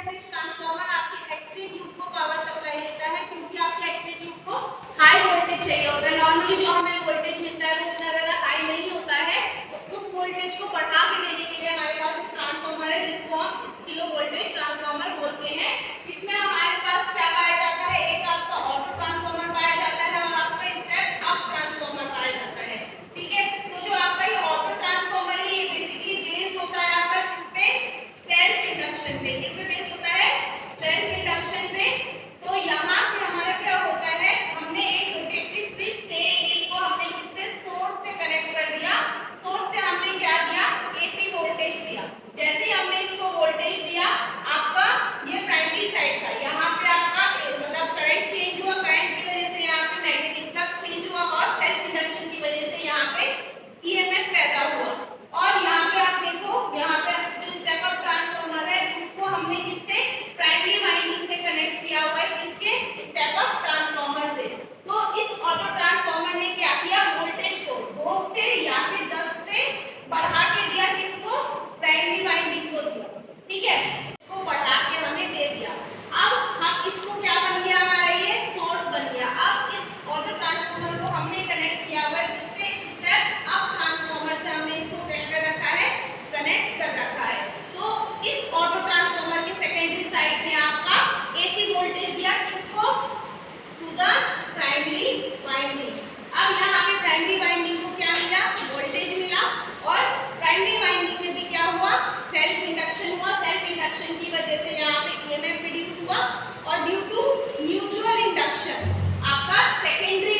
Voltage transformer आपकी XT tube को power supply देता है, क्योंकि आपकी एक्सटी ट्यूब को हाई वोल्टेज चाहिए होता है। नॉर्मली जो हमें वोल्टेज मिलता है वो उतना ज्यादा हाई नहीं होता है, तो उस वोल्टेज को बढ़ा के देने के लिए हमारे पास एक ट्रांसफार्मर है जिसको हम किलो वोल्टेज ट्रांसफार्मर बोलते हैं। इसमें हमारे पास क्या पाया जाता है, एक आपका ऑटो ट्रांसफार्मर पाया जाता है और आपका स्टेप अप ट्रांसफार्मर पाया जाता है। ठीक है, तो जो आपका ये ऑटो ट्रांसफार्मर है ये बेसिकली बेस्ड होता है आपका किस पे, सेल्फ इंडक्शन पे। किस पे बेस्ड होता है, सेल्फ इंडक्शन पे। तो यहाँ से हमारा क्या होता है, हमने एक रोटेटिव स्विच से इसको हमने किससे, सोर्स से कनेक्ट कर दिया। सोर्स से हमने क्या दिया, एसी वोल्टेज दिया। जैसे ही हमने इसको वोल्टेज दिया, आपका ये प्राइमरी साइड था, यहाँ पे आपका मतलब करंट चेंज हुआ, करंट की वजह से यहाँ पे मैग्नेटिक फ्लक्स चेंज हुआ और सेल्फ इंडक्शन की वजह से यहाँ पे ईएमएफ पैदा हुआ। और यहाँ पे आप देखो, यहाँ पे जो स्टेप अप ट्रांसफार्मर है उसको हमने किससे, प्राइमरी वाइंडिंग से कनेक्ट किया हुआ है, किसके, स्टेप अप ट्रांसफार्मर से। तो इस ऑटो ट्रांसफार्मर ने क्या किया, वोल्टेज को 2 से या फिर 10 से बढ़ा के दिया, किसको, प्राइमरी वाइंडिंग को दिया। ठीक है, इसको बढ़ा के हमें दे दिया। अब हम इसको क्या बन गया, हमारा ये सोर्स बन गया। अब इस ऑटो ट्रांसफार्मर को हमने कनेक्ट किया हुआ है किससे, स्टेप अप ट्रांसफार्मर से हमने इसको क्या कर रखा है, कनेक्ट कर रखा है। तो इस ऑटो ट्रांसफार्मर के सेकेंडरी साइड में आपका एसी वोल्टेज दिया, किसको, टू द प्राइमरी वाइंडिंग। अब यहाँ पे प्राइमरी वाइंडिंग को क्या मिला, वोल्टेज मिला, और प्राइमरी वाइंडिंग में भी क्या हुआ, सेल्फ इंडक्शन हुआ। सेल्फ इंडक्शन की वजह से यहाँ पे ईएमएफ प्रोड्यूस हुआ, और ड्यू टू म्यूचुअल इंडक्शन आपका सेकेंडरी